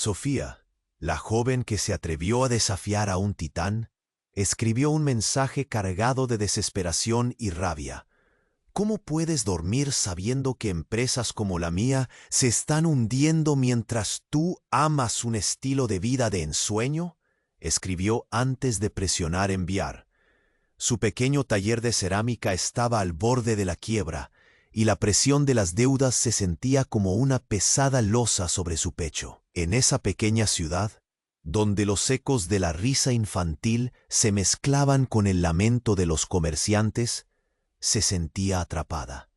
Sofía, la joven que se atrevió a desafiar a un titán, escribió un mensaje cargado de desesperación y rabia. ¿Cómo puedes dormir sabiendo que empresas como la mía se están hundiendo mientras tú amas un estilo de vida de ensueño? Escribió antes de presionar enviar. Su pequeño taller de cerámica estaba al borde de la quiebra, y la presión de las deudas se sentía como una pesada losa sobre su pecho. En esa pequeña ciudad, donde los ecos de la risa infantil se mezclaban con el lamento de los comerciantes, se sentía atrapada.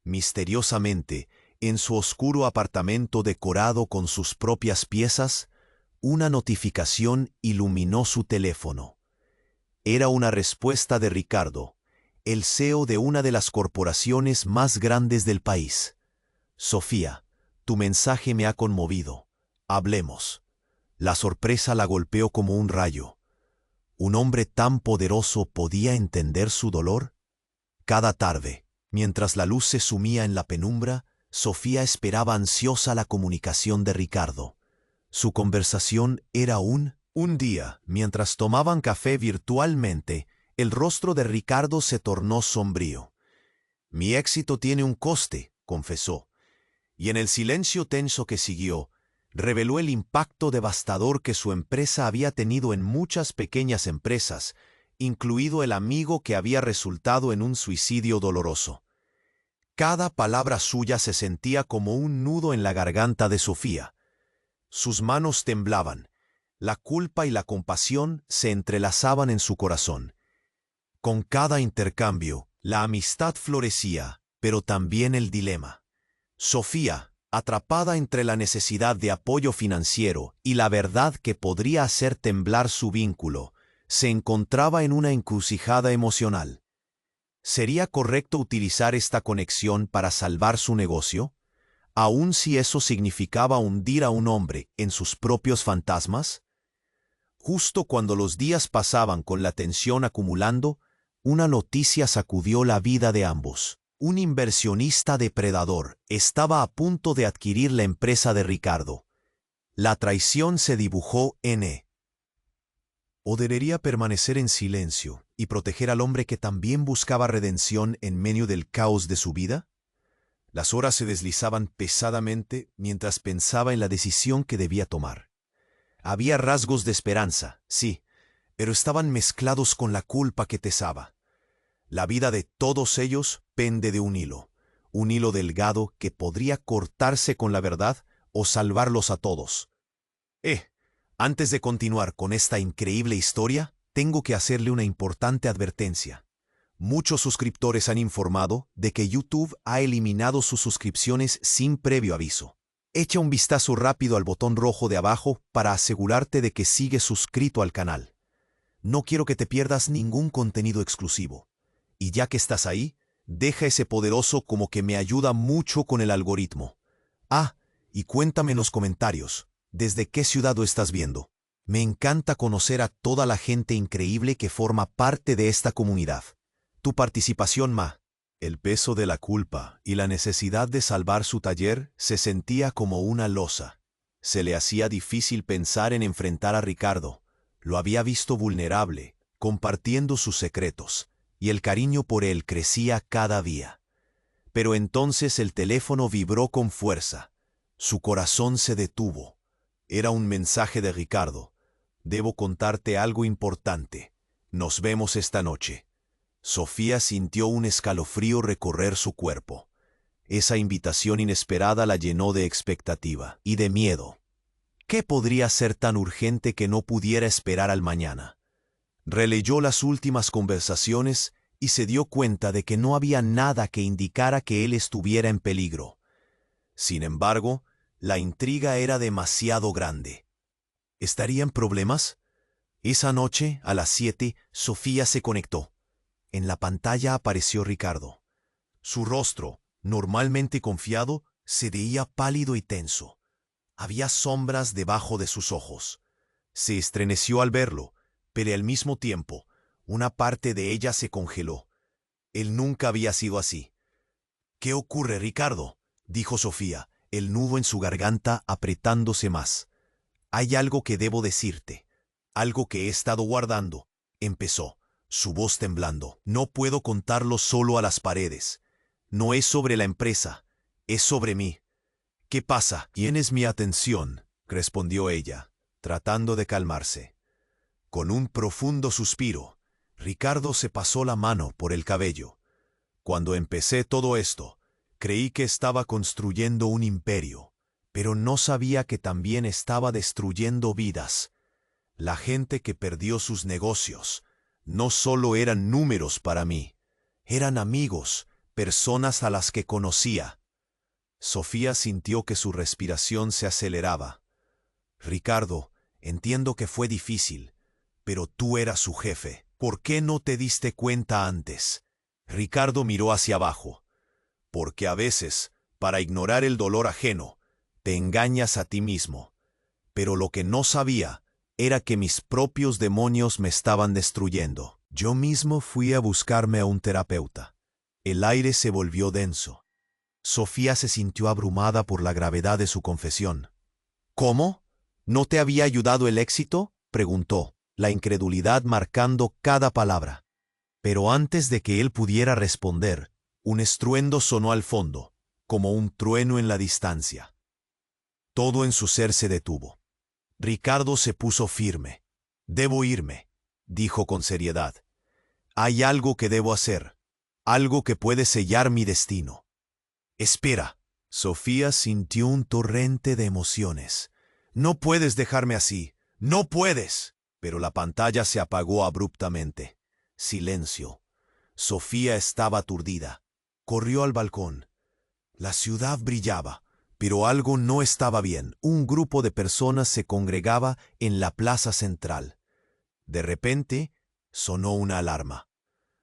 Misteriosamente, en su oscuro apartamento decorado con sus propias piezas, una notificación iluminó su teléfono. Era una respuesta de Ricardo, el CEO de una de las corporaciones más grandes del país. Sofía, tu mensaje me ha conmovido. Hablemos. La sorpresa la golpeó como un rayo. ¿Un hombre tan poderoso podía entender su dolor? Cada tarde, mientras la luz se sumía en la penumbra, Sofía esperaba ansiosa la comunicación de Ricardo. Su conversación era un día, mientras tomaban café virtualmente, el rostro de Ricardo se tornó sombrío. Mi éxito tiene un coste, confesó, y en el silencio tenso que siguió, reveló el impacto devastador que su empresa había tenido en muchas pequeñas empresas, incluido el amigo que había resultado en un suicidio doloroso. Cada palabra suya se sentía como un nudo en la garganta de Sofía. Sus manos temblaban, la culpa y la compasión se entrelazaban en su corazón. Con cada intercambio, la amistad florecía, pero también el dilema. Sofía, atrapada entre la necesidad de apoyo financiero y la verdad que podría hacer temblar su vínculo, se encontraba en una encrucijada emocional. ¿Sería correcto utilizar esta conexión para salvar su negocio, aun si eso significaba hundir a un hombre en sus propios fantasmas? Justo cuando los días pasaban con la tensión acumulando, una noticia sacudió la vida de ambos. Un inversionista depredador estaba a punto de adquirir la empresa de Ricardo. La traición se dibujó en ¿O debería permanecer en silencio y proteger al hombre que también buscaba redención en medio del caos de su vida? Las horas se deslizaban pesadamente mientras pensaba en la decisión que debía tomar. Había rasgos de esperanza, sí, pero estaban mezclados con la culpa que pesaba. La vida de todos ellos pende de un hilo delgado que podría cortarse con la verdad o salvarlos a todos. Antes de continuar con esta increíble historia, tengo que hacerle una importante advertencia. Muchos suscriptores han informado de que YouTube ha eliminado sus suscripciones sin previo aviso. Echa un vistazo rápido al botón rojo de abajo para asegurarte de que sigues suscrito al canal. No quiero que te pierdas ningún contenido exclusivo. Y ya que estás ahí, deja ese poderoso como que me ayuda mucho con el algoritmo. Y cuéntame en los comentarios, ¿desde qué ciudad lo estás viendo? Me encanta conocer a toda la gente increíble que forma parte de esta comunidad. Tu participación El peso de la culpa y la necesidad de salvar su taller se sentía como una losa. Se le hacía difícil pensar en enfrentar a Ricardo. Lo había visto vulnerable, compartiendo sus secretos, y el cariño por él crecía cada día. Pero entonces el teléfono vibró con fuerza. Su corazón se detuvo. Era un mensaje de Ricardo. Debo contarte algo importante. Nos vemos esta noche. Sofía sintió un escalofrío recorrer su cuerpo. Esa invitación inesperada la llenó de expectativa y de miedo. ¿Qué podría ser tan urgente que no pudiera esperar al mañana? Releyó las últimas conversaciones y se dio cuenta de que no había nada que indicara que él estuviera en peligro. Sin embargo, la intriga era demasiado grande. ¿Estaría en problemas? Esa noche, a las 7, Sofía se conectó. En la pantalla apareció Ricardo. Su rostro, normalmente confiado, se veía pálido y tenso. Había sombras debajo de sus ojos. Se estremeció al verlo, pero al mismo tiempo, una parte de ella se congeló. Él nunca había sido así. ¿Qué ocurre, Ricardo?, dijo Sofía, el nudo en su garganta apretándose más. Hay algo que debo decirte, algo que he estado guardando, empezó, su voz temblando. No puedo contarlo solo a las paredes. No es sobre la empresa, es sobre mí. ¿Qué pasa? Tienes mi atención, respondió ella, tratando de calmarse. Con un profundo suspiro, Ricardo se pasó la mano por el cabello. Cuando empecé todo esto, creí que estaba construyendo un imperio, pero no sabía que también estaba destruyendo vidas. La gente que perdió sus negocios no solo eran números para mí, eran amigos, personas a las que conocía. Sofía sintió que su respiración se aceleraba. Ricardo, entiendo que fue difícil, pero tú eras su jefe. ¿Por qué no te diste cuenta antes? Ricardo miró hacia abajo. Porque a veces, para ignorar el dolor ajeno, te engañas a ti mismo. Pero lo que no sabía era que mis propios demonios me estaban destruyendo. Yo mismo fui a buscarme a un terapeuta. El aire se volvió denso. Sofía se sintió abrumada por la gravedad de su confesión. ¿Cómo? ¿No te había ayudado el éxito?, preguntó, la incredulidad marcando cada palabra. Pero antes de que él pudiera responder, un estruendo sonó al fondo, como un trueno en la distancia. Todo en su ser se detuvo. Ricardo se puso firme. Debo irme, dijo con seriedad. Hay algo que debo hacer, algo que puede sellar mi destino. Espera. Sofía sintió un torrente de emociones. No puedes dejarme así. No puedes. Pero la pantalla se apagó abruptamente. Silencio. Sofía estaba aturdida. Corrió al balcón. La ciudad brillaba, pero algo no estaba bien. Un grupo de personas se congregaba en la plaza central. De repente, sonó una alarma.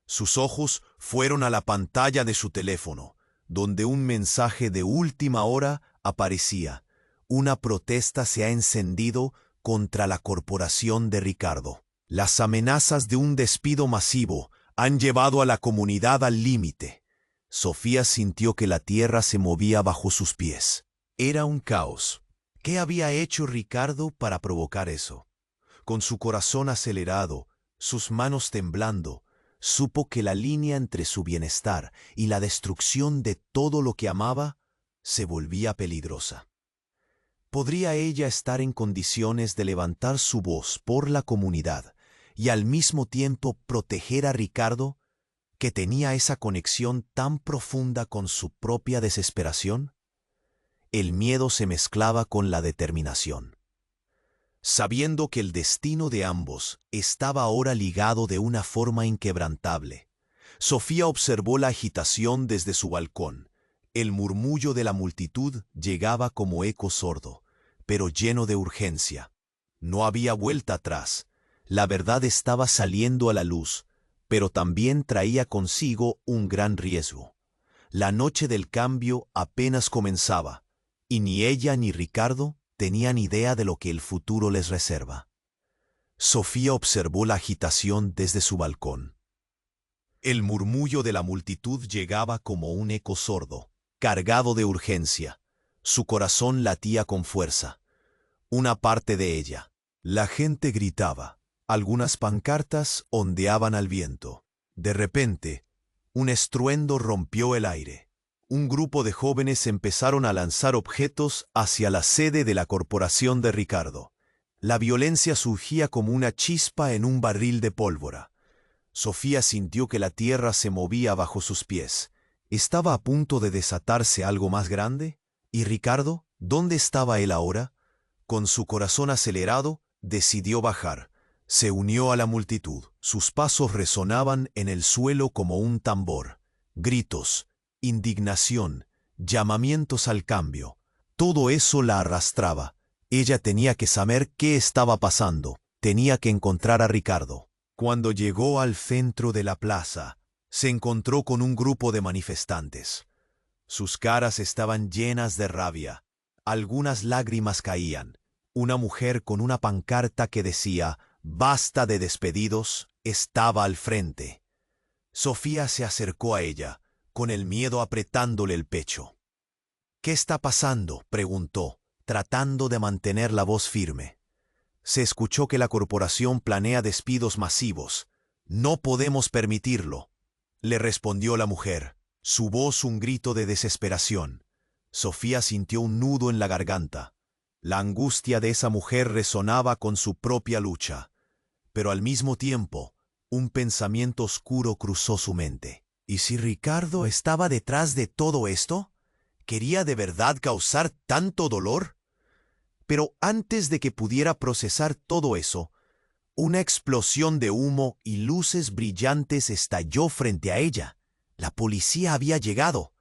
Sus ojos fueron a la pantalla de su teléfono, donde un mensaje de última hora aparecía. Una protesta se ha encendido contra la corporación de Ricardo. Las amenazas de un despido masivo han llevado a la comunidad al límite. Sofía sintió que la tierra se movía bajo sus pies. Era un caos. ¿Qué había hecho Ricardo para provocar eso? Con su corazón acelerado, sus manos temblando, supo que la línea entre su bienestar y la destrucción de todo lo que amaba se volvía peligrosa. ¿Podría ella estar en condiciones de levantar su voz por la comunidad y al mismo tiempo proteger a Ricardo, que tenía esa conexión tan profunda con su propia desesperación? El miedo se mezclaba con la determinación. Sabiendo que el destino de ambos estaba ahora ligado de una forma inquebrantable, Sofía observó la agitación desde su balcón. El murmullo de la multitud llegaba como eco sordo, pero lleno de urgencia. No había vuelta atrás. La verdad estaba saliendo a la luz, pero también traía consigo un gran riesgo. La noche del cambio apenas comenzaba, y ni ella ni Ricardo tenían idea de lo que el futuro les reserva. Sofía observó la agitación desde su balcón. El murmullo de la multitud llegaba como un eco sordo, cargado de urgencia. Su corazón latía con fuerza. Una parte de ella. La gente gritaba. Algunas pancartas ondeaban al viento. De repente, un estruendo rompió el aire. Un grupo de jóvenes empezaron a lanzar objetos hacia la sede de la corporación de Ricardo. La violencia surgía como una chispa en un barril de pólvora. Sofía sintió que la tierra se movía bajo sus pies. ¿Estaba a punto de desatarse algo más grande? ¿Y Ricardo? ¿Dónde estaba él ahora? Con su corazón acelerado, decidió bajar. Se unió a la multitud. Sus pasos resonaban en el suelo como un tambor. Gritos, indignación, llamamientos al cambio. Todo eso la arrastraba. Ella tenía que saber qué estaba pasando. Tenía que encontrar a Ricardo. Cuando llegó al centro de la plaza, se encontró con un grupo de manifestantes. Sus caras estaban llenas de rabia. Algunas lágrimas caían. Una mujer con una pancarta que decía «Basta de despedidos» estaba al frente. Sofía se acercó a ella, con el miedo apretándole el pecho. «¿Qué está pasando?», preguntó, tratando de mantener la voz firme. Se escuchó que la corporación planea despidos masivos. No podemos permitirlo, le respondió la mujer, su voz un grito de desesperación. Sofía sintió un nudo en la garganta. La angustia de esa mujer resonaba con su propia lucha. Pero al mismo tiempo, un pensamiento oscuro cruzó su mente. ¿Y si Ricardo estaba detrás de todo esto? ¿Quería de verdad causar tanto dolor? Pero antes de que pudiera procesar todo eso, una explosión de humo y luces brillantes estalló frente a ella. La policía había llegado.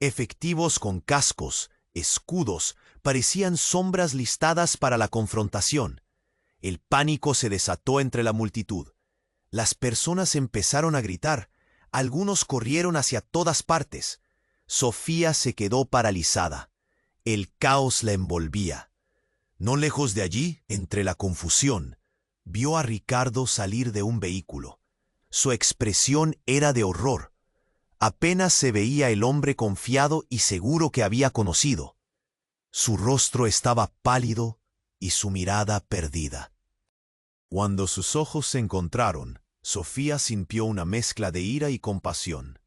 Efectivos con cascos, escudos, parecían sombras listadas para la confrontación. El pánico se desató entre la multitud. Las personas empezaron a gritar. Algunos corrieron hacia todas partes. Sofía se quedó paralizada. El caos la envolvía. No lejos de allí, entre la confusión, vio a Ricardo salir de un vehículo. Su expresión era de horror. Apenas se veía el hombre confiado y seguro que había conocido. Su rostro estaba pálido y su mirada perdida. Cuando sus ojos se encontraron, Sofía sintió una mezcla de ira y compasión.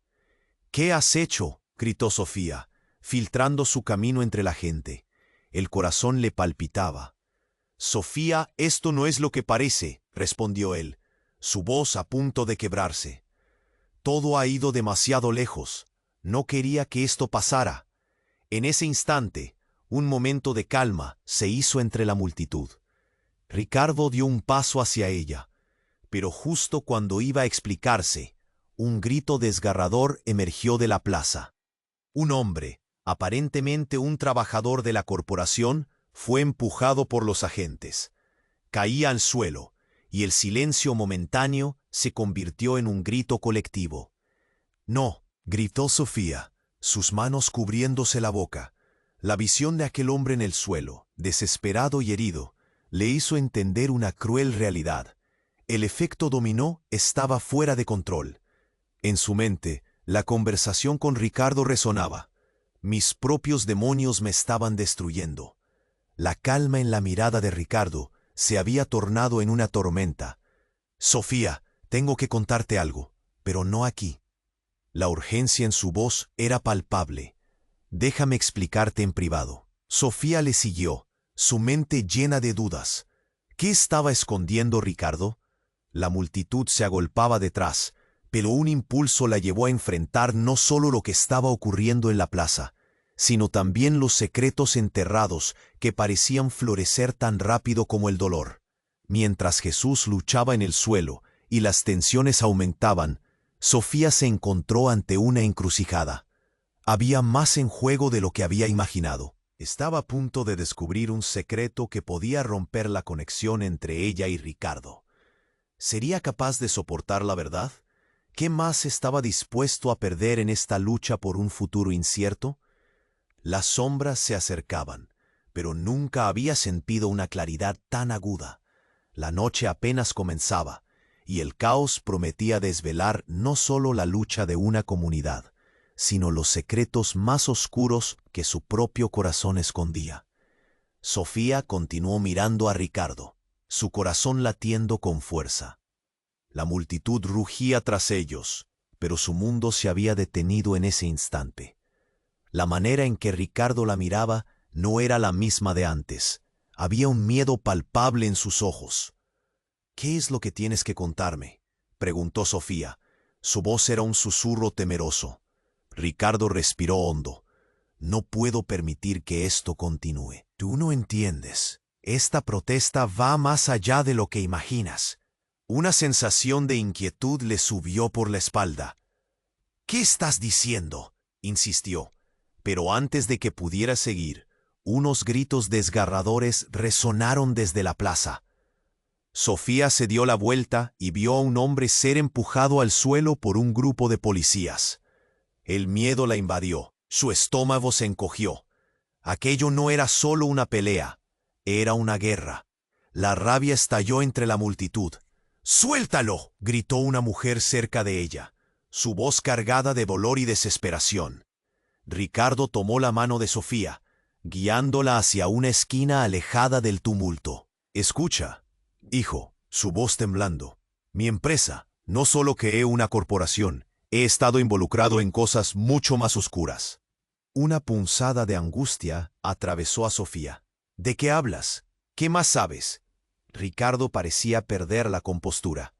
«¿Qué has hecho?», gritó Sofía, filtrando su camino entre la gente. El corazón le palpitaba. «Sofía, esto no es lo que parece», respondió él, su voz a punto de quebrarse. «Todo ha ido demasiado lejos. No quería que esto pasara». En ese instante, un momento de calma se hizo entre la multitud. Ricardo dio un paso hacia ella, pero justo cuando iba a explicarse, un grito desgarrador emergió de la plaza. Un hombre, aparentemente un trabajador de la corporación, fue empujado por los agentes. Caía al suelo, y el silencio momentáneo se convirtió en un grito colectivo. «No», gritó Sofía, sus manos cubriéndose la boca. La visión de aquel hombre en el suelo, desesperado y herido, le hizo entender una cruel realidad. El efecto dominó estaba fuera de control. En su mente, la conversación con Ricardo resonaba. Mis propios demonios me estaban destruyendo. La calma en la mirada de Ricardo se había tornado en una tormenta. «Sofía, tengo que contarte algo, pero no aquí». La urgencia en su voz era palpable. «Déjame explicarte en privado». Sofía le siguió, su mente llena de dudas. ¿Qué estaba escondiendo Ricardo? La multitud se agolpaba detrás, pero un impulso la llevó a enfrentar no solo lo que estaba ocurriendo en la plaza, sino también los secretos enterrados que parecían florecer tan rápido como el dolor. Mientras Jesús luchaba en el suelo y las tensiones aumentaban, Sofía se encontró ante una encrucijada. Había más en juego de lo que había imaginado. Estaba a punto de descubrir un secreto que podía romper la conexión entre ella y Ricardo. ¿Sería capaz de soportar la verdad? ¿Qué más estaba dispuesto a perder en esta lucha por un futuro incierto? Las sombras se acercaban, pero nunca había sentido una claridad tan aguda. La noche apenas comenzaba, y el caos prometía desvelar no solo la lucha de una comunidad, sino los secretos más oscuros que su propio corazón escondía. Sofía continuó mirando a Ricardo, su corazón latiendo con fuerza. La multitud rugía tras ellos, pero su mundo se había detenido en ese instante. La manera en que Ricardo la miraba no era la misma de antes. Había un miedo palpable en sus ojos. «¿Qué es lo que tienes que contarme?», preguntó Sofía. Su voz era un susurro temeroso. Ricardo respiró hondo. «No puedo permitir que esto continúe. Tú no entiendes. Esta protesta va más allá de lo que imaginas». Una sensación de inquietud le subió por la espalda. «¿Qué estás diciendo?», insistió. Pero antes de que pudiera seguir, unos gritos desgarradores resonaron desde la plaza. Sofía se dio la vuelta y vio a un hombre ser empujado al suelo por un grupo de policías. El miedo la invadió, su estómago se encogió. Aquello no era solo una pelea, era una guerra. La rabia estalló entre la multitud. «¡Suéltalo!», gritó una mujer cerca de ella, su voz cargada de dolor y desesperación. Ricardo tomó la mano de Sofía, guiándola hacia una esquina alejada del tumulto. Escucha, hijo, su voz temblando. Mi empresa, no solo que es una corporación, he estado involucrado en cosas mucho más oscuras. Una punzada de angustia atravesó a Sofía. ¿De qué hablas? ¿Qué más sabes? Ricardo parecía perder la compostura.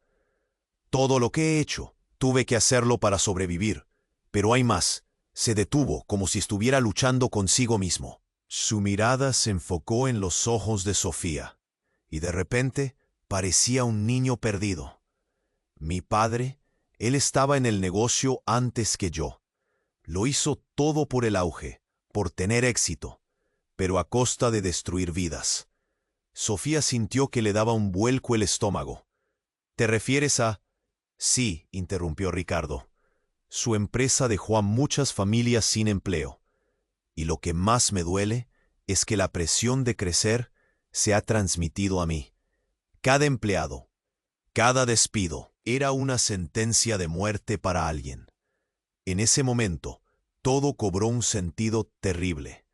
Todo lo que he hecho, tuve que hacerlo para sobrevivir. Pero hay más. Se detuvo como si estuviera luchando consigo mismo. Su mirada se enfocó en los ojos de Sofía, y de repente parecía un niño perdido. Mi padre, él estaba en el negocio antes que yo. Lo hizo todo por el auge, por tener éxito, pero a costa de destruir vidas. Sofía sintió que le daba un vuelco el estómago. ¿Te refieres a...? Sí, interrumpió Ricardo. Su empresa dejó a muchas familias sin empleo. Y lo que más me duele es que la presión de crecer se ha transmitido a mí. Cada empleado, cada despido, era una sentencia de muerte para alguien. En ese momento, todo cobró un sentido terrible.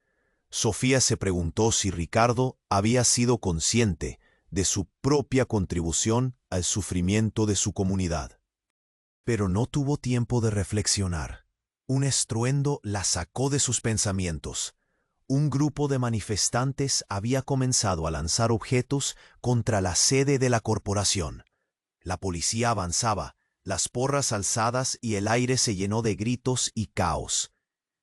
Sofía se preguntó si Ricardo había sido consciente de su propia contribución al sufrimiento de su comunidad. Pero no tuvo tiempo de reflexionar. Un estruendo la sacó de sus pensamientos. Un grupo de manifestantes había comenzado a lanzar objetos contra la sede de la corporación. La policía avanzaba, las porras alzadas y el aire se llenó de gritos y caos.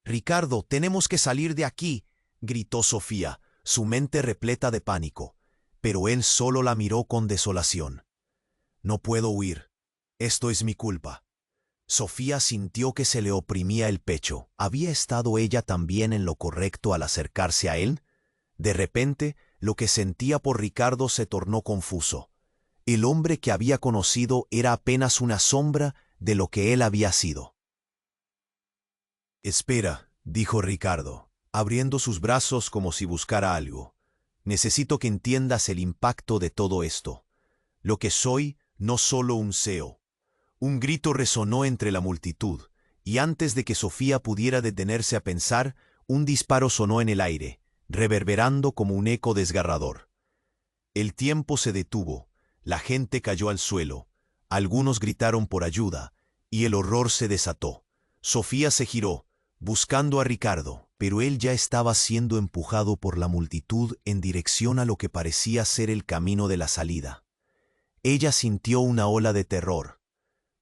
«Ricardo, tenemos que salir de aquí», gritó Sofía, su mente repleta de pánico. Pero él solo la miró con desolación. «No puedo huir. Esto es mi culpa». Sofía sintió que se le oprimía el pecho. ¿Había estado ella también en lo correcto al acercarse a él? De repente, lo que sentía por Ricardo se tornó confuso. El hombre que había conocido era apenas una sombra de lo que él había sido. «Espera», dijo Ricardo, abriendo sus brazos como si buscara algo. «Necesito que entiendas el impacto de todo esto. Lo que soy, no solo un CEO». Un grito resonó entre la multitud, y antes de que Sofía pudiera detenerse a pensar, un disparo sonó en el aire, reverberando como un eco desgarrador. El tiempo se detuvo, la gente cayó al suelo, algunos gritaron por ayuda, y el horror se desató. Sofía se giró, buscando a Ricardo, pero él ya estaba siendo empujado por la multitud en dirección a lo que parecía ser el camino de la salida. Ella sintió una ola de terror.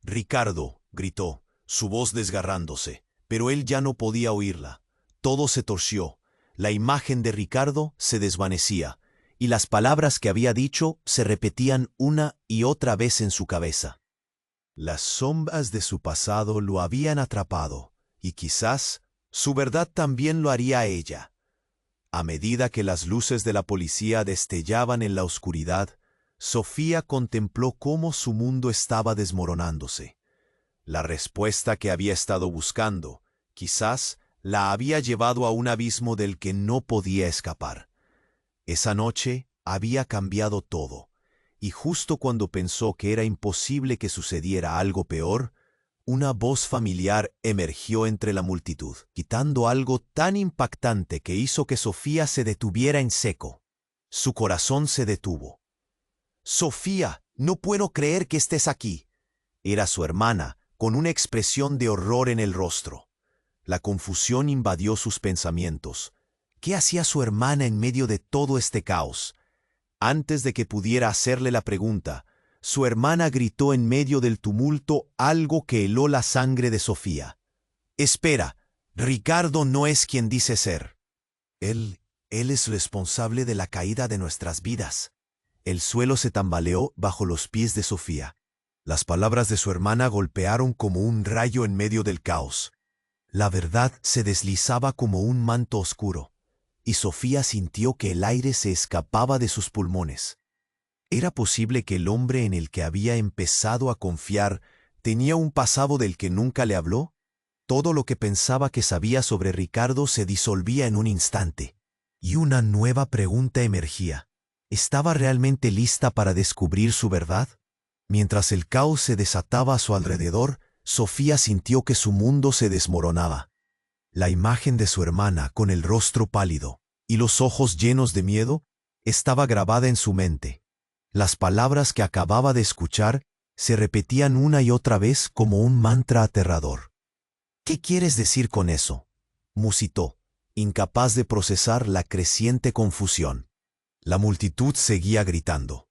«Ricardo», gritó, su voz desgarrándose, pero él ya no podía oírla. Todo se torció, la imagen de Ricardo se desvanecía, y las palabras que había dicho se repetían una y otra vez en su cabeza. Las sombras de su pasado lo habían atrapado, y quizás su verdad también lo haría a ella. A medida que las luces de la policía destellaban en la oscuridad, Sofía contempló cómo su mundo estaba desmoronándose. La respuesta que había estado buscando, quizás, la había llevado a un abismo del que no podía escapar. Esa noche había cambiado todo, y justo cuando pensó que era imposible que sucediera algo peor, una voz familiar emergió entre la multitud, quitando algo tan impactante que hizo que Sofía se detuviera en seco. Su corazón se detuvo. «Sofía, no puedo creer que estés aquí». Era su hermana, con una expresión de horror en el rostro. La confusión invadió sus pensamientos. ¿Qué hacía su hermana en medio de todo este caos? Antes de que pudiera hacerle la pregunta, su hermana gritó en medio del tumulto algo que heló la sangre de Sofía. «Espera, Ricardo no es quien dice ser. Él es responsable de la caída de nuestras vidas». El suelo se tambaleó bajo los pies de Sofía. Las palabras de su hermana golpearon como un rayo en medio del caos. La verdad se deslizaba como un manto oscuro, y Sofía sintió que el aire se escapaba de sus pulmones. ¿Era posible que el hombre en el que había empezado a confiar tenía un pasado del que nunca le habló? Todo lo que pensaba que sabía sobre Ricardo se disolvía en un instante, y una nueva pregunta emergía. ¿Estaba realmente lista para descubrir su verdad? Mientras el caos se desataba a su alrededor, Sofía sintió que su mundo se desmoronaba. La imagen de su hermana, con el rostro pálido y los ojos llenos de miedo, estaba grabada en su mente. Las palabras que acababa de escuchar se repetían una y otra vez como un mantra aterrador. «¿Qué quieres decir con eso?», musitó, incapaz de procesar la creciente confusión. La multitud seguía gritando.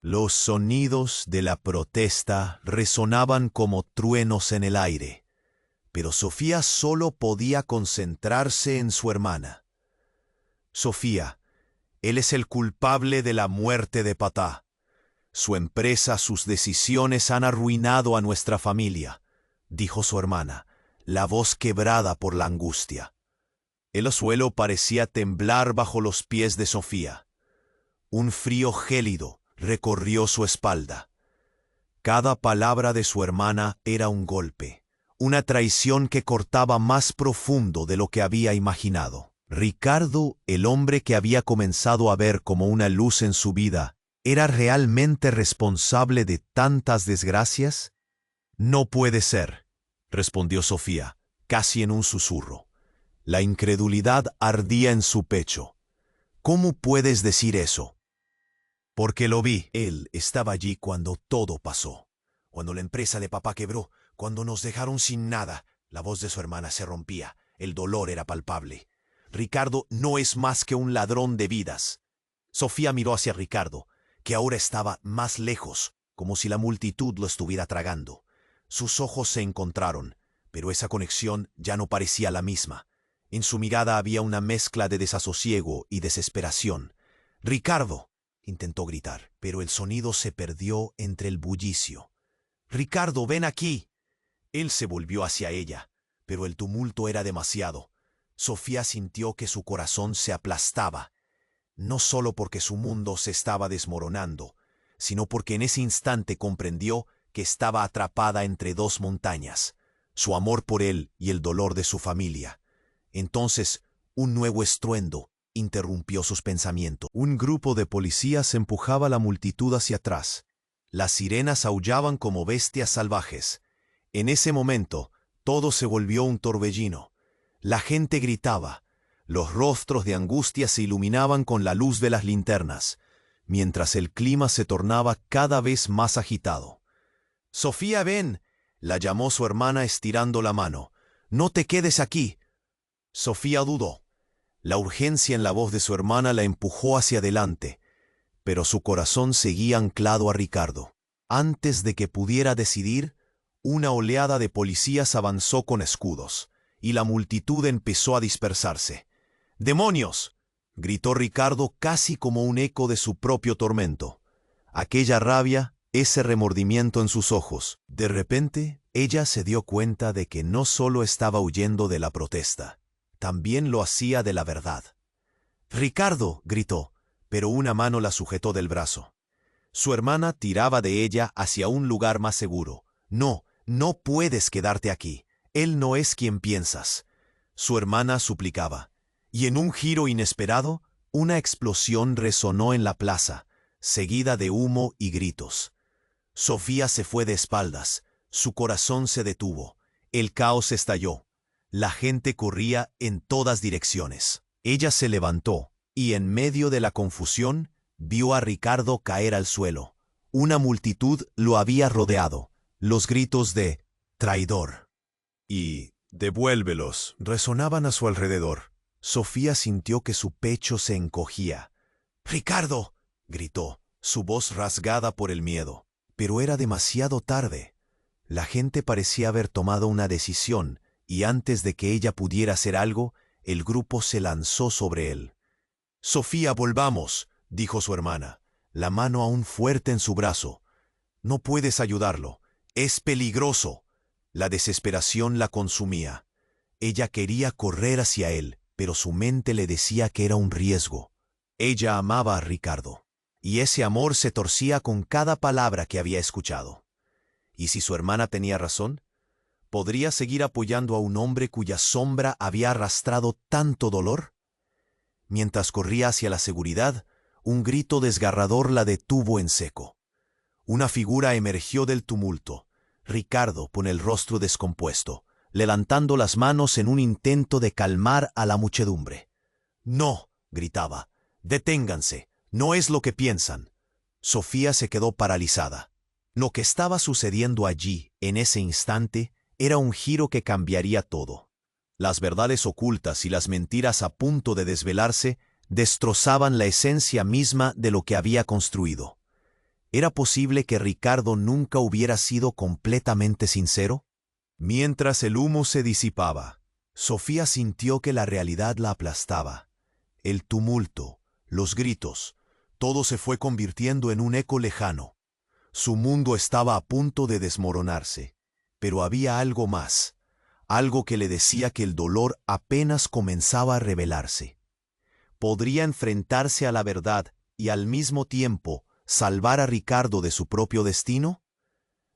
Los sonidos de la protesta resonaban como truenos en el aire, pero Sofía solo podía concentrarse en su hermana. «Sofía, él es el culpable de la muerte de papá. Su empresa, sus decisiones han arruinado a nuestra familia», dijo su hermana, la voz quebrada por la angustia. El suelo parecía temblar bajo los pies de Sofía. Un frío gélido recorrió su espalda. Cada palabra de su hermana era un golpe, una traición que cortaba más profundo de lo que había imaginado. Ricardo, el hombre que había comenzado a ver como una luz en su vida, ¿era realmente responsable de tantas desgracias? «No puede ser», respondió Sofía, casi en un susurro. La incredulidad ardía en su pecho. «¿Cómo puedes decir eso?» «Porque lo vi. Él estaba allí cuando todo pasó. Cuando la empresa de papá quebró, cuando nos dejaron sin nada». La voz de su hermana se rompía. El dolor era palpable. «Ricardo no es más que un ladrón de vidas». Sofía miró hacia Ricardo, que ahora estaba más lejos, como si la multitud lo estuviera tragando. Sus ojos se encontraron, pero esa conexión ya no parecía la misma. En su mirada había una mezcla de desasosiego y desesperación. «¡Ricardo!», intentó gritar, pero el sonido se perdió entre el bullicio. «¡Ricardo, ven aquí!». Él se volvió hacia ella, pero el tumulto era demasiado. Sofía sintió que su corazón se aplastaba, no solo porque su mundo se estaba desmoronando, sino porque en ese instante comprendió que estaba atrapada entre dos montañas, su amor por él y el dolor de su familia. Entonces, un nuevo estruendo interrumpió sus pensamientos. Un grupo de policías empujaba a la multitud hacia atrás. Las sirenas aullaban como bestias salvajes. En ese momento, todo se volvió un torbellino. La gente gritaba. Los rostros de angustia se iluminaban con la luz de las linternas, mientras el clima se tornaba cada vez más agitado. «Sofía, ven», la llamó su hermana estirando la mano. «No te quedes aquí». Sofía dudó. La urgencia en la voz de su hermana la empujó hacia adelante, pero su corazón seguía anclado a Ricardo. Antes de que pudiera decidir, una oleada de policías avanzó con escudos, y la multitud empezó a dispersarse. «¡Demonios!», gritó Ricardo casi como un eco de su propio tormento. Aquella rabia, ese remordimiento en sus ojos. De repente, ella se dio cuenta de que no solo estaba huyendo de la protesta, también lo hacía de la verdad. «¡Ricardo!», gritó, pero una mano la sujetó del brazo. Su hermana tiraba de ella hacia un lugar más seguro. «No, no puedes quedarte aquí. Él no es quien piensas», su hermana suplicaba. Y en un giro inesperado, una explosión resonó en la plaza, seguida de humo y gritos. Sofía se fue de espaldas, su corazón se detuvo, el caos estalló. La gente corría en todas direcciones. Ella se levantó, y en medio de la confusión, vio a Ricardo caer al suelo. Una multitud lo había rodeado. Los gritos de «traidor» y «devuélvelos» resonaban a su alrededor. Sofía sintió que su pecho se encogía. «¡Ricardo!», gritó, su voz rasgada por el miedo. Pero era demasiado tarde. La gente parecía haber tomado una decisión, y antes de que ella pudiera hacer algo, el grupo se lanzó sobre él. «Sofía, volvamos», dijo su hermana, la mano aún fuerte en su brazo. «No puedes ayudarlo. Es peligroso». La desesperación la consumía. Ella quería correr hacia él, pero su mente le decía que era un riesgo. Ella amaba a Ricardo, y ese amor se torcía con cada palabra que había escuchado. ¿Y si su hermana tenía razón? ¿Podría seguir apoyando a un hombre cuya sombra había arrastrado tanto dolor? Mientras corría hacia la seguridad, un grito desgarrador la detuvo en seco. Una figura emergió del tumulto. Ricardo, con el rostro descompuesto, levantando las manos en un intento de calmar a la muchedumbre. «No», gritaba, «deténganse, No es lo que piensan. Sofía se quedó paralizada. Lo que estaba sucediendo allí, en ese instante, era un giro que cambiaría todo. Las verdades ocultas y las mentiras a punto de desvelarse destrozaban la esencia misma de lo que había construido. ¿Era posible que Ricardo nunca hubiera sido completamente sincero? Mientras el humo se disipaba, Sofía sintió que la realidad la aplastaba. El tumulto, los gritos, todo se fue convirtiendo en un eco lejano. Su mundo estaba a punto de desmoronarse, pero había algo más, algo que le decía que el dolor apenas comenzaba a revelarse. ¿Podría enfrentarse a la verdad y al mismo tiempo salvar a Ricardo de su propio destino?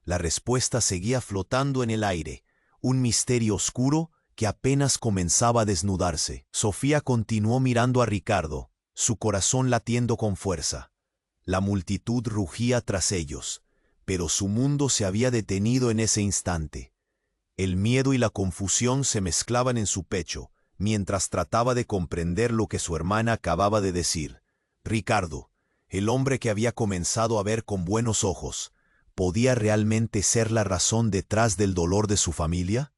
La respuesta seguía flotando en el aire, un misterio oscuro que apenas comenzaba a desnudarse. Sofía continuó mirando a Ricardo, su corazón latiendo con fuerza. La multitud rugía tras ellos, pero su mundo se había detenido en ese instante. El miedo y la confusión se mezclaban en su pecho, mientras trataba de comprender lo que su hermana acababa de decir. Ricardo, el hombre que había comenzado a ver con buenos ojos, ¿podía realmente ser la razón detrás del dolor de su familia?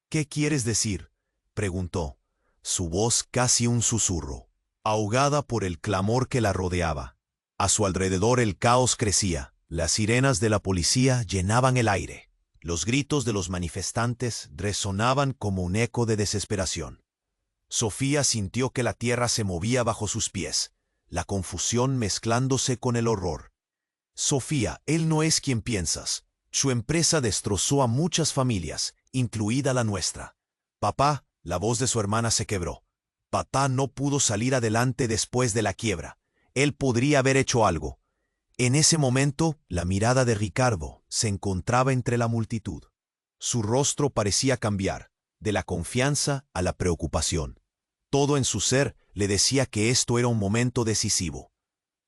¿Qué quieres decir?, preguntó, su voz casi un susurro, ahogada por el clamor que la rodeaba. A su alrededor el caos crecía, las sirenas de la policía llenaban el aire. Los gritos de los manifestantes resonaban como un eco de desesperación. Sofía sintió que la tierra se movía bajo sus pies, la confusión mezclándose con el horror. Sofía, él no es quien piensas. Su empresa destrozó a muchas familias, incluida la nuestra. Papá, la voz de su hermana se quebró. Papá no pudo salir adelante después de la quiebra. Él podría haber hecho algo. En ese momento, la mirada de Ricardo se encontraba entre la multitud. Su rostro parecía cambiar, de la confianza a la preocupación. Todo en su ser le decía que esto era un momento decisivo.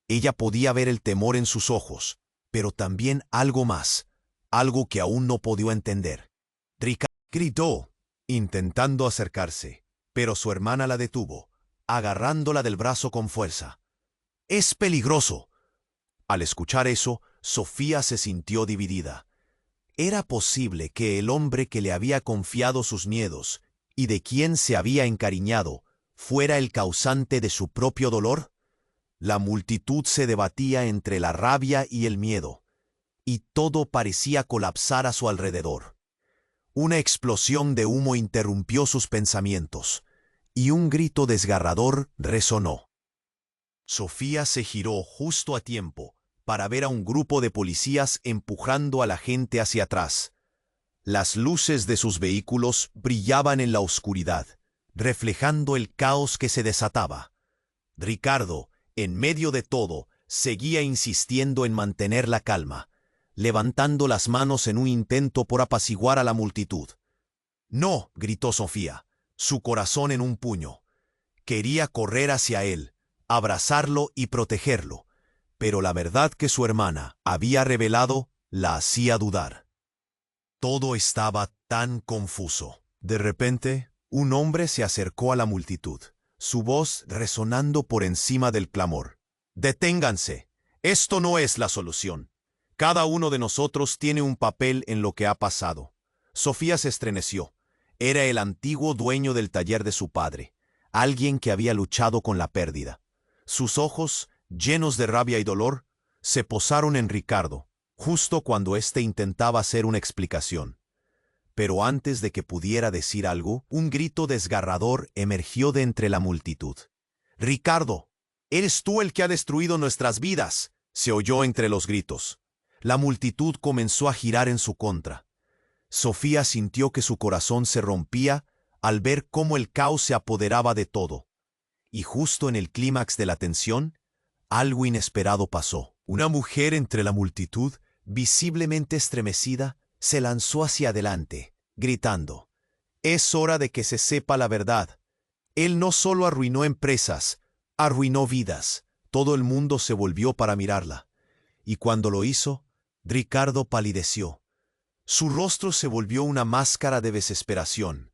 Ella podía ver el temor en sus ojos, pero también algo más, algo que aún no podía entender. Ricardo gritó, intentando acercarse, pero su hermana la detuvo, agarrándola del brazo con fuerza. ¡Es peligroso! Al escuchar eso, Sofía se sintió dividida. ¿Era posible que el hombre que le había confiado sus miedos y de quien se había encariñado fuera el causante de su propio dolor? La multitud se debatía entre la rabia y el miedo, y todo parecía colapsar a su alrededor. Una explosión de humo interrumpió sus pensamientos, y un grito desgarrador resonó. Sofía se giró justo a tiempo para ver a un grupo de policías empujando a la gente hacia atrás. Las luces de sus vehículos brillaban en la oscuridad, reflejando el caos que se desataba. Ricardo, en medio de todo, seguía insistiendo en mantener la calma, levantando las manos en un intento por apaciguar a la multitud. «No», gritó Sofía, su corazón en un puño. Quería correr hacia él, abrazarlo y protegerlo, pero la verdad que su hermana había revelado la hacía dudar. Todo estaba tan confuso. De repente, un hombre se acercó a la multitud, su voz resonando por encima del clamor. «Deténganse. Esto no es la solución. Cada uno de nosotros tiene un papel en lo que ha pasado». Sofía se estremeció. Era el antiguo dueño del taller de su padre, alguien que había luchado con la pérdida. Sus ojos, llenos de rabia y dolor, se posaron en Ricardo, justo cuando éste intentaba hacer una explicación. Pero antes de que pudiera decir algo, un grito desgarrador emergió de entre la multitud. «Ricardo, eres tú el que ha destruido nuestras vidas», se oyó entre los gritos. La multitud comenzó a girar en su contra. Sofía sintió que su corazón se rompía al ver cómo el caos se apoderaba de todo. Y justo en el clímax de la tensión, algo inesperado pasó. Una mujer entre la multitud, visiblemente estremecida, se lanzó hacia adelante, gritando: «Es hora de que se sepa la verdad. Él no solo arruinó empresas, arruinó vidas». Todo el mundo se volvió para mirarla. Y cuando lo hizo, Ricardo palideció. Su rostro se volvió una máscara de desesperación.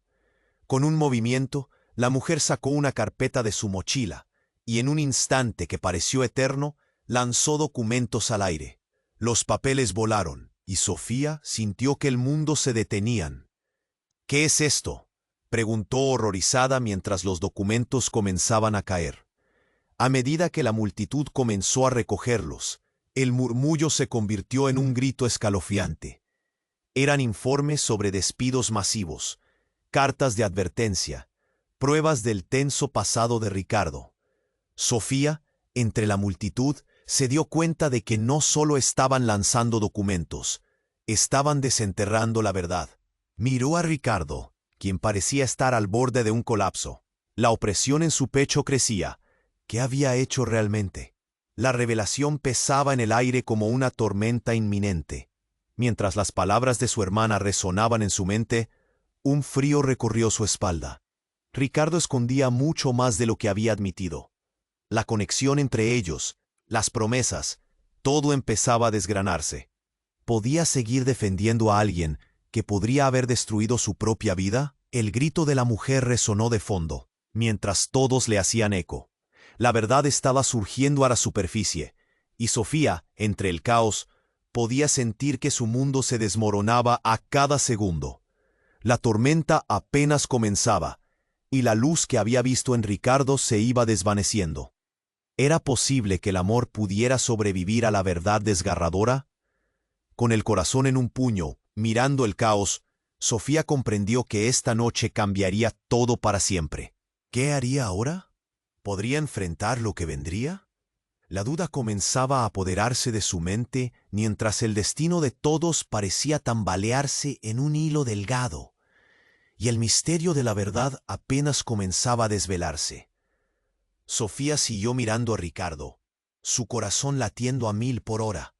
Con un movimiento, la mujer sacó una carpeta de su mochila y en un instante que pareció eterno, lanzó documentos al aire. Los papeles volaron, y Sofía sintió que el mundo se detenían. «¿Qué es esto?», preguntó horrorizada mientras los documentos comenzaban a caer. A medida que la multitud comenzó a recogerlos, el murmullo se convirtió en un grito escalofriante. Eran informes sobre despidos masivos, cartas de advertencia, pruebas del tenso pasado de Ricardo. Sofía, entre la multitud, se dio cuenta de que no solo estaban lanzando documentos, estaban desenterrando la verdad. Miró a Ricardo, quien parecía estar al borde de un colapso. La opresión en su pecho crecía. ¿Qué había hecho realmente? La revelación pesaba en el aire como una tormenta inminente. Mientras las palabras de su hermana resonaban en su mente, un frío recorrió su espalda. Ricardo escondía mucho más de lo que había admitido. La conexión entre ellos, las promesas, todo empezaba a desgranarse. ¿Podía seguir defendiendo a alguien que podría haber destruido su propia vida? El grito de la mujer resonó de fondo, mientras todos le hacían eco. La verdad estaba surgiendo a la superficie, y Sofía, entre el caos, podía sentir que su mundo se desmoronaba a cada segundo. La tormenta apenas comenzaba, y la luz que había visto en Ricardo se iba desvaneciendo. ¿Era posible que el amor pudiera sobrevivir a la verdad desgarradora? Con el corazón en un puño, mirando el caos, Sofía comprendió que esta noche cambiaría todo para siempre. ¿Qué haría ahora? ¿Podría enfrentar lo que vendría? La duda comenzaba a apoderarse de su mente mientras el destino de todos parecía tambalearse en un hilo delgado, y el misterio de la verdad apenas comenzaba a desvelarse. Sofía siguió mirando a Ricardo, su corazón latiendo a 1000 por hora.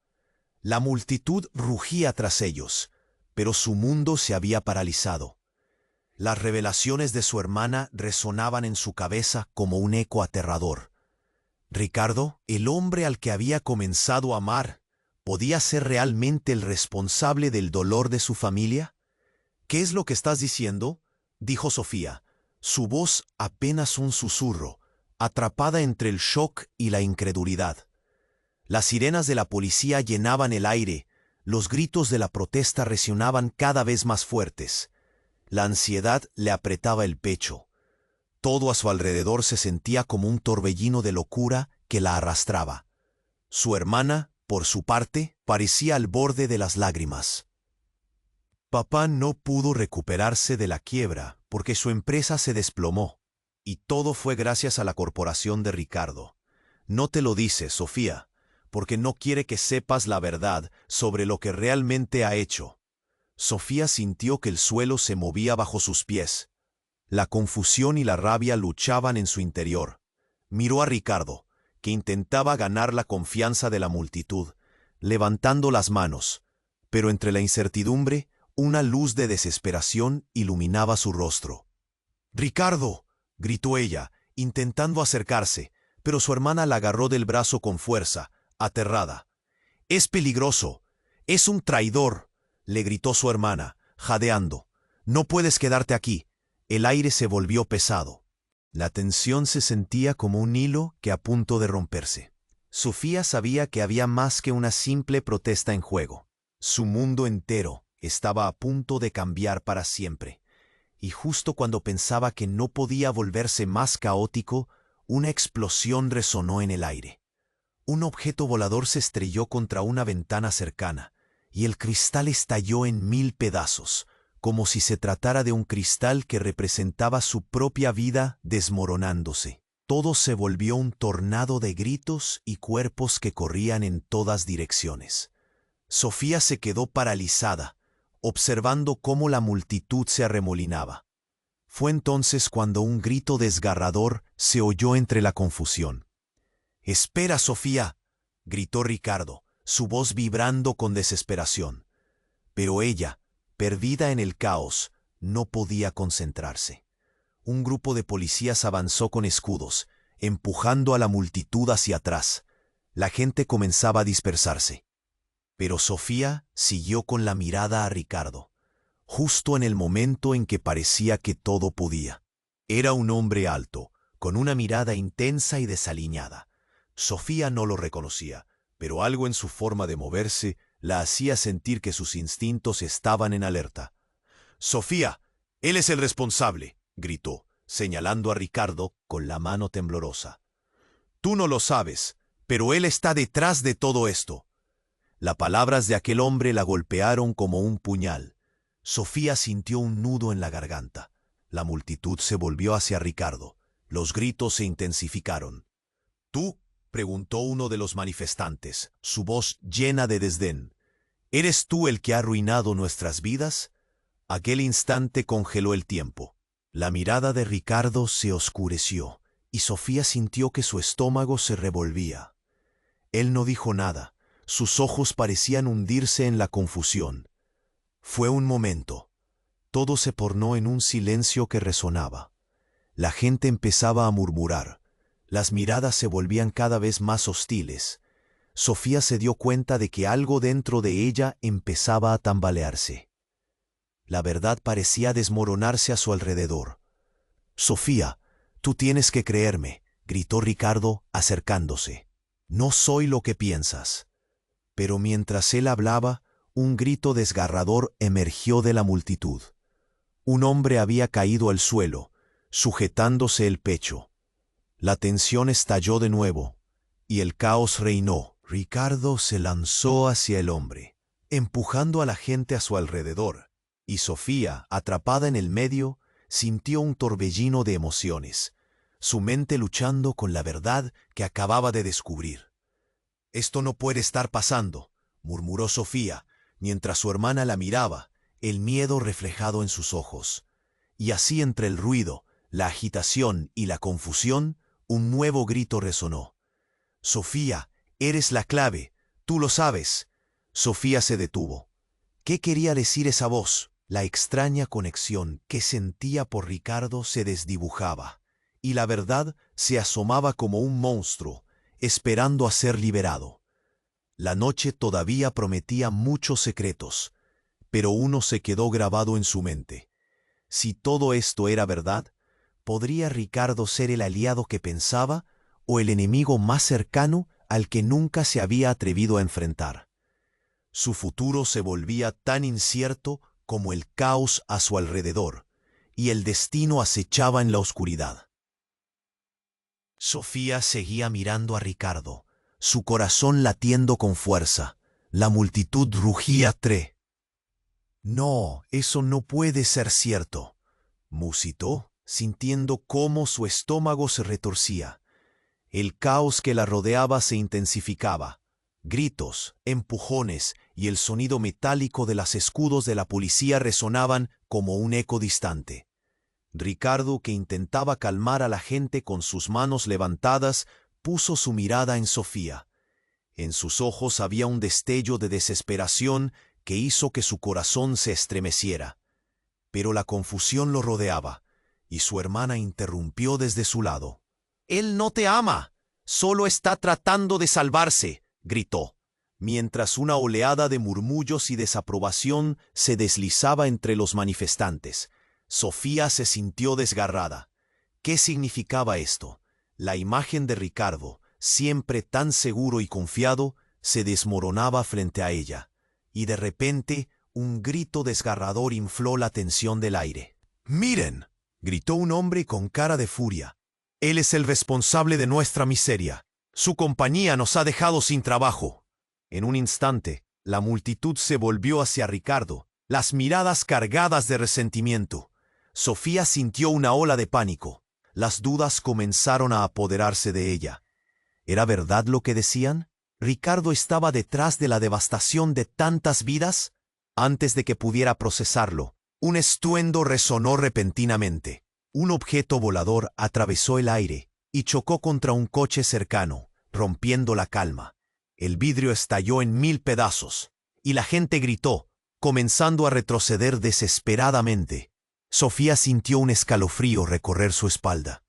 La multitud rugía tras ellos, pero su mundo se había paralizado. Las revelaciones de su hermana resonaban en su cabeza como un eco aterrador. Ricardo, el hombre al que había comenzado a amar, ¿podía ser realmente el responsable del dolor de su familia? «¿Qué es lo que estás diciendo?», dijo Sofía, su voz apenas un susurro, atrapada entre el shock y la incredulidad. Las sirenas de la policía llenaban el aire, los gritos de la protesta resonaban cada vez más fuertes. La ansiedad le apretaba el pecho. Todo a su alrededor se sentía como un torbellino de locura que la arrastraba. Su hermana, por su parte, parecía al borde de las lágrimas. Papá no pudo recuperarse de la quiebra porque su empresa se desplomó, y todo fue gracias a la corporación de Ricardo. No te lo dice, Sofía, porque no quiere que sepas la verdad sobre lo que realmente ha hecho. Sofía sintió que el suelo se movía bajo sus pies. La confusión y la rabia luchaban en su interior. Miró a Ricardo, que intentaba ganar la confianza de la multitud, levantando las manos, pero entre la incertidumbre, una luz de desesperación iluminaba su rostro. «¡Ricardo!», gritó ella, intentando acercarse, pero su hermana la agarró del brazo con fuerza, aterrada. «Es peligroso. Es un traidor», le gritó su hermana, jadeando. «No puedes quedarte aquí». El aire se volvió pesado. La tensión se sentía como un hilo que a punto de romperse. Sofía sabía que había más que una simple protesta en juego. Su mundo entero estaba a punto de cambiar para siempre. Y justo cuando pensaba que no podía volverse más caótico, una explosión resonó en el aire. Un objeto volador se estrelló contra una ventana cercana, y el cristal estalló en 1000 pedazos, como si se tratara de un cristal que representaba su propia vida desmoronándose. Todo se volvió un tornado de gritos y cuerpos que corrían en todas direcciones. Sofía se quedó paralizada, observando cómo la multitud se arremolinaba. Fue entonces cuando un grito desgarrador se oyó entre la confusión. «¡Espera, Sofía!», gritó Ricardo, su voz vibrando con desesperación. Pero ella, perdida en el caos, no podía concentrarse. Un grupo de policías avanzó con escudos, empujando a la multitud hacia atrás. La gente comenzaba a dispersarse. Pero Sofía siguió con la mirada a Ricardo, justo en el momento en que parecía que todo podía. Era un hombre alto, con una mirada intensa y desaliñada. Sofía no lo reconocía, pero algo en su forma de moverse la hacía sentir que sus instintos estaban en alerta. «Sofía, él es el responsable», gritó, señalando a Ricardo con la mano temblorosa. «Tú no lo sabes, pero él está detrás de todo esto». Las palabras de aquel hombre la golpearon como un puñal. Sofía sintió un nudo en la garganta. La multitud se volvió hacia Ricardo. Los gritos se intensificaron. «¿Tú?», preguntó uno de los manifestantes, su voz llena de desdén. «¿Eres tú el que ha arruinado nuestras vidas?». Aquel instante congeló el tiempo. La mirada de Ricardo se oscureció y Sofía sintió que su estómago se revolvía. Él no dijo nada. Sus ojos parecían hundirse en la confusión. Fue un momento. Todo se tornó en un silencio que resonaba. La gente empezaba a murmurar. Las miradas se volvían cada vez más hostiles. Sofía se dio cuenta de que algo dentro de ella empezaba a tambalearse. La verdad parecía desmoronarse a su alrededor. «Sofía, tú tienes que creerme», gritó Ricardo acercándose. «No soy lo que piensas». Pero mientras él hablaba, un grito desgarrador emergió de la multitud. Un hombre había caído al suelo, sujetándose el pecho. La tensión estalló de nuevo, y el caos reinó. Ricardo se lanzó hacia el hombre, empujando a la gente a su alrededor, y Sofía, atrapada en el medio, sintió un torbellino de emociones, su mente luchando con la verdad que acababa de descubrir. «Esto no puede estar pasando», murmuró Sofía, mientras su hermana la miraba, el miedo reflejado en sus ojos. Y así entre el ruido, la agitación y la confusión, un nuevo grito resonó. «Sofía, eres la clave, tú lo sabes». Sofía se detuvo. ¿Qué quería decir esa voz? La extraña conexión que sentía por Ricardo se desdibujaba, y la verdad se asomaba como un monstruo, esperando a ser liberado. La noche todavía prometía muchos secretos, pero uno se quedó grabado en su mente. Si todo esto era verdad, ¿podría Ricardo ser el aliado que pensaba o el enemigo más cercano al que nunca se había atrevido a enfrentar? Su futuro se volvía tan incierto como el caos a su alrededor, y el destino acechaba en la oscuridad. Sofía seguía mirando a Ricardo, su corazón latiendo con fuerza. La multitud rugía. «No, eso no puede ser cierto», musitó, sintiendo cómo su estómago se retorcía. El caos que la rodeaba se intensificaba. Gritos, empujones y el sonido metálico de los escudos de la policía resonaban como un eco distante. Ricardo, que intentaba calmar a la gente con sus manos levantadas, puso su mirada en Sofía. En sus ojos había un destello de desesperación que hizo que su corazón se estremeciera. Pero la confusión lo rodeaba, y su hermana interrumpió desde su lado. «Él no te ama, solo está tratando de salvarse», gritó, mientras una oleada de murmullos y desaprobación se deslizaba entre los manifestantes. Sofía se sintió desgarrada. ¿Qué significaba esto? La imagen de Ricardo, siempre tan seguro y confiado, se desmoronaba frente a ella, y de repente un grito desgarrador infló la tensión del aire. «¡Miren!», gritó un hombre con cara de furia. «Él es el responsable de nuestra miseria. Su compañía nos ha dejado sin trabajo». En un instante, la multitud se volvió hacia Ricardo, las miradas cargadas de resentimiento. Sofía sintió una ola de pánico. Las dudas comenzaron a apoderarse de ella. ¿Era verdad lo que decían? ¿Ricardo estaba detrás de la devastación de tantas vidas? Antes de que pudiera procesarlo, un estruendo resonó repentinamente. Un objeto volador atravesó el aire y chocó contra un coche cercano, rompiendo la calma. El vidrio estalló en 1000 pedazos, y la gente gritó, comenzando a retroceder desesperadamente. Sofía sintió un escalofrío recorrer su espalda.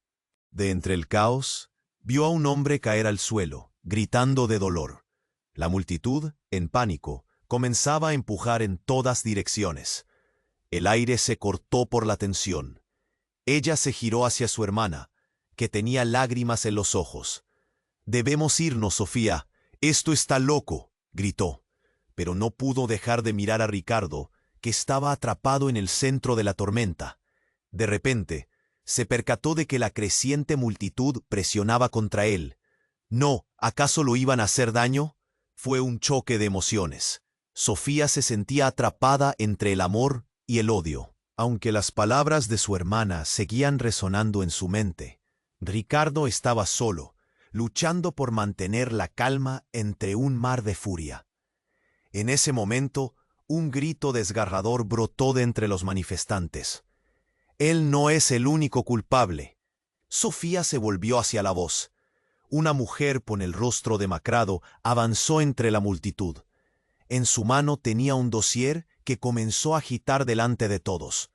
De entre el caos, vio a un hombre caer al suelo, gritando de dolor. La multitud, en pánico, comenzaba a empujar en todas direcciones. El aire se cortó por la tensión. Ella se giró hacia su hermana, que tenía lágrimas en los ojos. «Debemos irnos, Sofía. Esto está loco», gritó. Pero no pudo dejar de mirar a Ricardo, que estaba atrapado en el centro de la tormenta. De repente, se percató de que la creciente multitud presionaba contra él. No, ¿acaso lo iban a hacer daño? Fue un choque de emociones. Sofía se sentía atrapada entre el amor y el odio. Aunque las palabras de su hermana seguían resonando en su mente, Ricardo estaba solo, luchando por mantener la calma entre un mar de furia. En ese momento, un grito desgarrador brotó de entre los manifestantes. «Él no es el único culpable». Sofía se volvió hacia la voz. Una mujer con el rostro demacrado avanzó entre la multitud. En su mano tenía un dossier que comenzó a agitar delante de todos.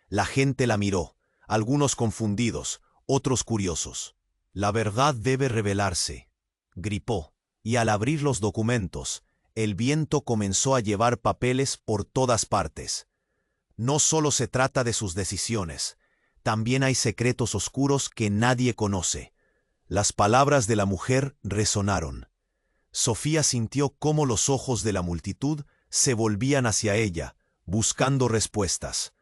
La gente la miró, algunos confundidos, otros curiosos. «La verdad debe revelarse», gritó, y al abrir los documentos, el viento comenzó a llevar papeles por todas partes. No solo se trata de sus decisiones, también hay secretos oscuros que nadie conoce. Las palabras de la mujer resonaron. Sofía sintió cómo los ojos de la multitud se volvían hacia ella, buscando respuestas.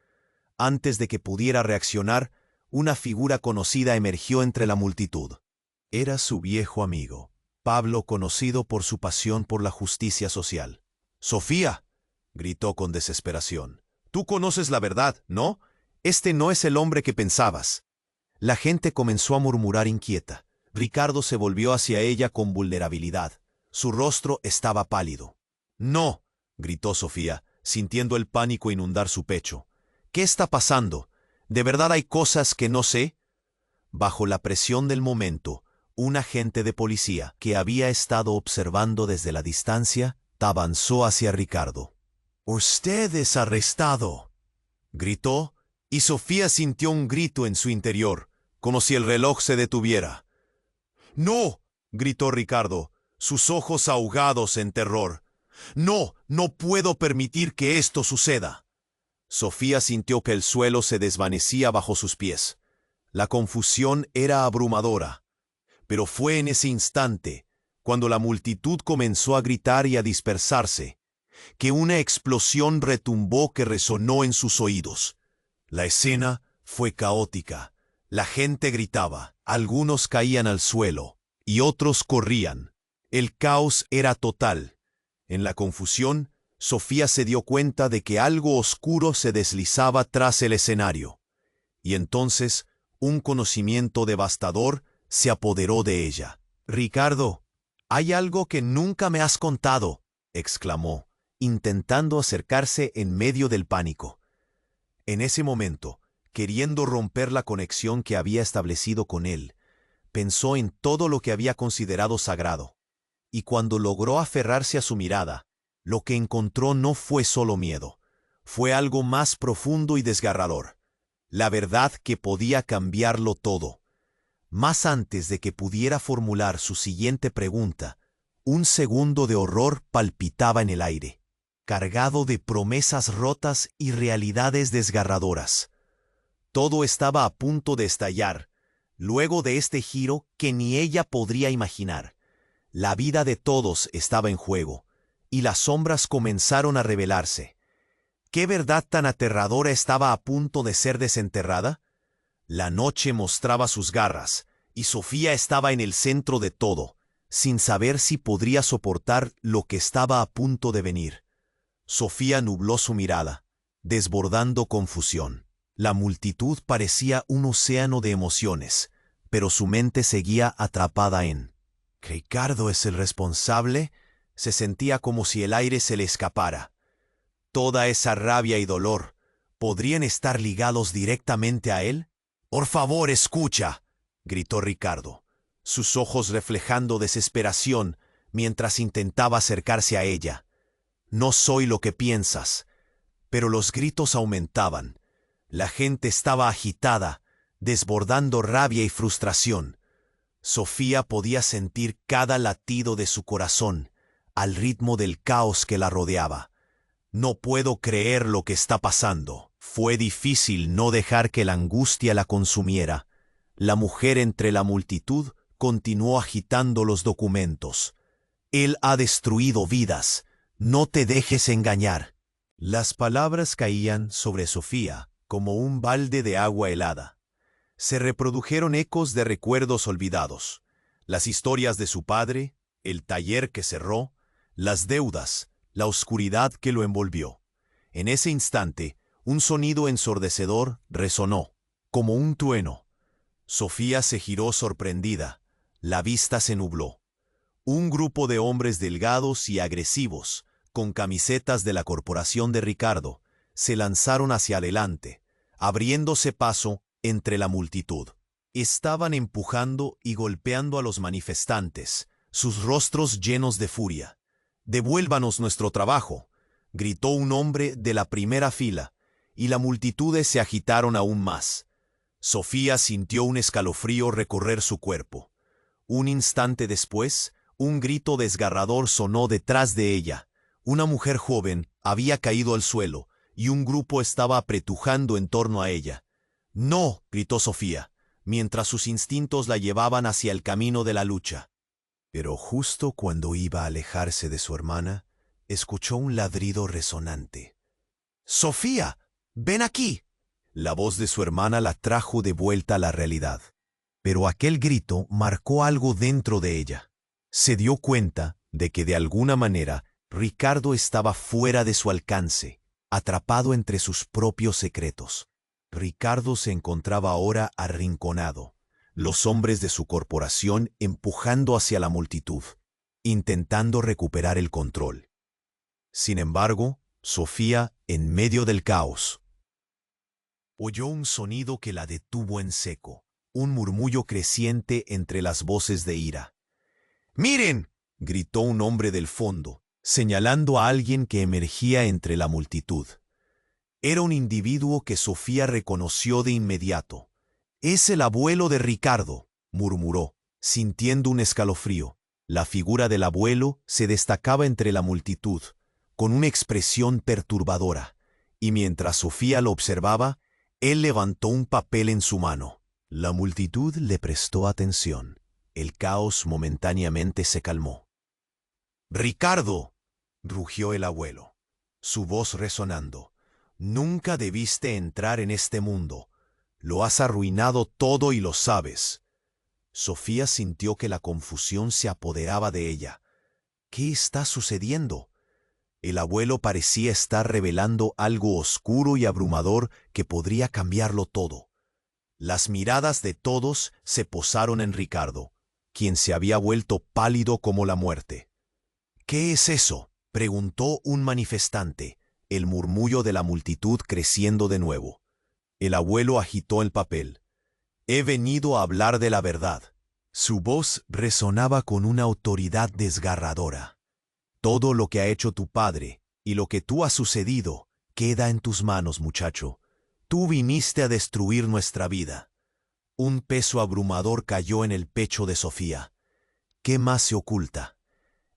Antes de que pudiera reaccionar, una figura conocida emergió entre la multitud. Era su viejo amigo, Pablo, conocido por su pasión por la justicia social. «Sofía», gritó con desesperación, «tú conoces la verdad, ¿no? Este no es el hombre que pensabas». La gente comenzó a murmurar inquieta. Ricardo se volvió hacia ella con vulnerabilidad. Su rostro estaba pálido. «No», gritó Sofía, sintiendo el pánico inundar su pecho. «¿Qué está pasando? ¿De verdad hay cosas que no sé?» Bajo la presión del momento, un agente de policía que había estado observando desde la distancia avanzó hacia Ricardo. «Usted es arrestado», gritó, y Sofía sintió un grito en su interior, como si el reloj se detuviera. «No», gritó Ricardo, sus ojos ahogados en terror. «No, no puedo permitir que esto suceda». Sofía sintió que el suelo se desvanecía bajo sus pies. La confusión era abrumadora. Pero fue en ese instante, cuando la multitud comenzó a gritar y a dispersarse, que una explosión retumbó que resonó en sus oídos. La escena fue caótica. La gente gritaba, algunos caían al suelo y otros corrían. El caos era total. En la confusión, Sofía se dio cuenta de que algo oscuro se deslizaba tras el escenario. Y entonces, un conocimiento devastador se apoderó de ella. «Ricardo, hay algo que nunca me has contado», exclamó, intentando acercarse en medio del pánico. En ese momento, queriendo romper la conexión que había establecido con él, pensó en todo lo que había considerado sagrado. Y cuando logró aferrarse a su mirada, lo que encontró no fue solo miedo, fue algo más profundo y desgarrador. La verdad que podía cambiarlo todo. Más antes de que pudiera formular su siguiente pregunta, un segundo de horror palpitaba en el aire, cargado de promesas rotas y realidades desgarradoras. Todo estaba a punto de estallar, luego de este giro que ni ella podría imaginar. La vida de todos estaba en juego, y las sombras comenzaron a revelarse. ¿Qué verdad tan aterradora estaba a punto de ser desenterrada? La noche mostraba sus garras, y Sofía estaba en el centro de todo, sin saber si podría soportar lo que estaba a punto de venir. Sofía nubló su mirada, desbordando confusión. La multitud parecía un océano de emociones, pero su mente seguía atrapada en «¿Ricardo es el responsable?». Se sentía como si el aire se le escapara. Toda esa rabia y dolor, ¿podrían estar ligados directamente a él? «Por favor, escucha», gritó Ricardo, sus ojos reflejando desesperación mientras intentaba acercarse a ella. «No soy lo que piensas». Pero los gritos aumentaban. La gente estaba agitada, desbordando rabia y frustración. Sofía podía sentir cada latido de su corazón, al ritmo del caos que la rodeaba. «No puedo creer lo que está pasando». Fue difícil no dejar que la angustia la consumiera. La mujer entre la multitud continuó agitando los documentos. Él ha destruido vidas. No te dejes engañar. Las palabras caían sobre Sofía como un balde de agua helada. Se reprodujeron ecos de recuerdos olvidados. Las historias de su padre, el taller que cerró, las deudas, la oscuridad que lo envolvió. En ese instante, un sonido ensordecedor resonó, como un trueno. Sofía se giró sorprendida. La vista se nubló. Un grupo de hombres delgados y agresivos, con camisetas de la corporación de Ricardo, se lanzaron hacia adelante, abriéndose paso entre la multitud. Estaban empujando y golpeando a los manifestantes, sus rostros llenos de furia. «Devuélvanos nuestro trabajo», gritó un hombre de la primera fila, y las multitudes se agitaron aún más. Sofía sintió un escalofrío recorrer su cuerpo. Un instante después, un grito desgarrador sonó detrás de ella. Una mujer joven había caído al suelo, y un grupo estaba apretujando en torno a ella. «¡No!», gritó Sofía, mientras sus instintos la llevaban hacia el camino de la lucha. Pero justo cuando iba a alejarse de su hermana, escuchó un ladrido resonante. «¡Sofía! ¡Ven aquí!». La voz de su hermana la trajo de vuelta a la realidad. Pero aquel grito marcó algo dentro de ella. Se dio cuenta de que de alguna manera Ricardo estaba fuera de su alcance, atrapado entre sus propios secretos. Ricardo se encontraba ahora arrinconado, los hombres de su corporación empujando hacia la multitud, intentando recuperar el control. Sin embargo, Sofía, en medio del caos, oyó un sonido que la detuvo en seco, un murmullo creciente entre las voces de ira. «¡Miren!», gritó un hombre del fondo, señalando a alguien que emergía entre la multitud. Era un individuo que Sofía reconoció de inmediato. «Es el abuelo de Ricardo», murmuró, sintiendo un escalofrío. La figura del abuelo se destacaba entre la multitud, con una expresión perturbadora, y mientras Sofía lo observaba, él levantó un papel en su mano. La multitud le prestó atención. El caos momentáneamente se calmó. «¡Ricardo!», rugió el abuelo, su voz resonando. «Nunca debiste entrar en este mundo. Lo has arruinado todo y lo sabes». Sofía sintió que la confusión se apoderaba de ella. «¿Qué está sucediendo?». El abuelo parecía estar revelando algo oscuro y abrumador que podría cambiarlo todo. Las miradas de todos se posaron en Ricardo, quien se había vuelto pálido como la muerte. «¿Qué es eso?», preguntó un manifestante, el murmullo de la multitud creciendo de nuevo. El abuelo agitó el papel. «He venido a hablar de la verdad». Su voz resonaba con una autoridad desgarradora. «Todo lo que ha hecho tu padre y lo que tú has sucedido queda en tus manos, muchacho. Tú viniste a destruir nuestra vida». Un peso abrumador cayó en el pecho de Sofía. ¿Qué más se oculta?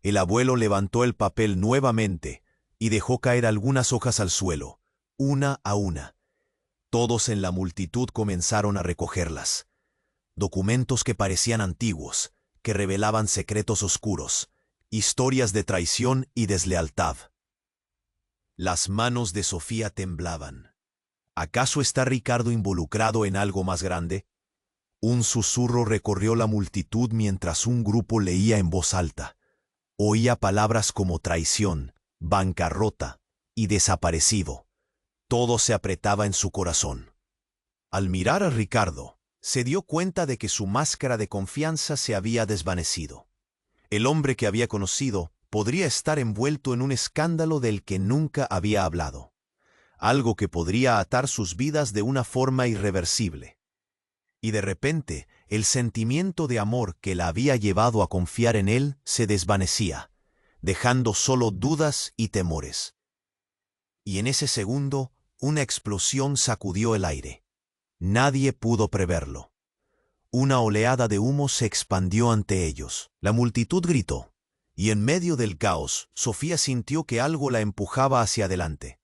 El abuelo levantó el papel nuevamente y dejó caer algunas hojas al suelo, una a una. Todos en la multitud comenzaron a recogerlas. Documentos que parecían antiguos, que revelaban secretos oscuros, historias de traición y deslealtad. Las manos de Sofía temblaban. ¿Acaso está Ricardo involucrado en algo más grande? Un susurro recorrió la multitud mientras un grupo leía en voz alta. Oía palabras como traición, bancarrota y desaparecido. Todo se apretaba en su corazón. Al mirar a Ricardo, se dio cuenta de que su máscara de confianza se había desvanecido. El hombre que había conocido podría estar envuelto en un escándalo del que nunca había hablado, algo que podría atar sus vidas de una forma irreversible. Y de repente, el sentimiento de amor que la había llevado a confiar en él se desvanecía, dejando solo dudas y temores. Y en ese segundo, una explosión sacudió el aire. Nadie pudo preverlo. Una oleada de humo se expandió ante ellos. La multitud gritó, y en medio del caos, Sofía sintió que algo la empujaba hacia adelante.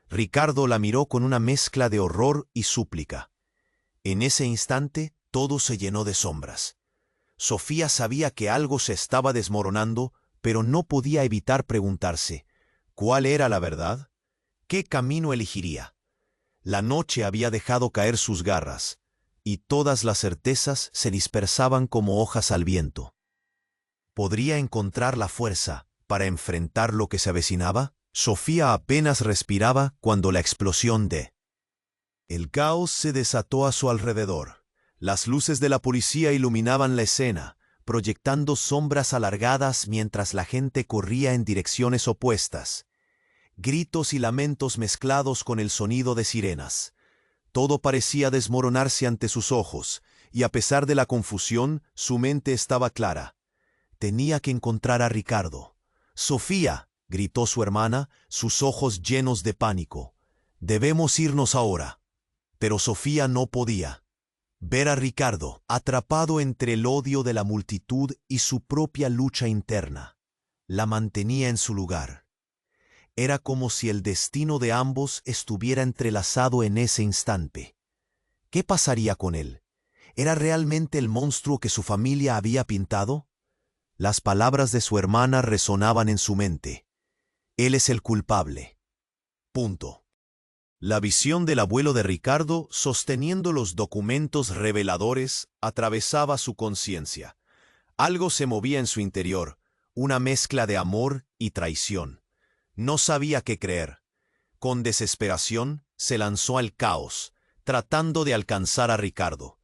Ricardo la miró con una mezcla de horror y súplica. En ese instante, todo se llenó de sombras. Sofía sabía que algo se estaba desmoronando, pero no podía evitar preguntarse, ¿cuál era la verdad? ¿Qué camino elegiría? La noche había dejado caer sus garras, y todas las certezas se dispersaban como hojas al viento. ¿Podría encontrar la fuerza para enfrentar lo que se avecinaba? Sofía apenas respiraba cuando la explosión de... El caos se desató a su alrededor. Las luces de la policía iluminaban la escena, proyectando sombras alargadas mientras la gente corría en direcciones opuestas. Gritos y lamentos mezclados con el sonido de sirenas. Todo parecía desmoronarse ante sus ojos, y a pesar de la confusión, su mente estaba clara. Tenía que encontrar a Ricardo. «¡Sofía!», gritó su hermana, sus ojos llenos de pánico. «Debemos irnos ahora». Pero Sofía no podía. Ver a Ricardo, atrapado entre el odio de la multitud y su propia lucha interna, la mantenía en su lugar. Era como si el destino de ambos estuviera entrelazado en ese instante. ¿Qué pasaría con él? ¿Era realmente el monstruo que su familia había pintado? Las palabras de su hermana resonaban en su mente. Él es el culpable. Punto. La visión del abuelo de Ricardo, sosteniendo los documentos reveladores, atravesaba su conciencia. Algo se movía en su interior, una mezcla de amor y traición. No sabía qué creer. Con desesperación, se lanzó al caos, tratando de alcanzar a Ricardo.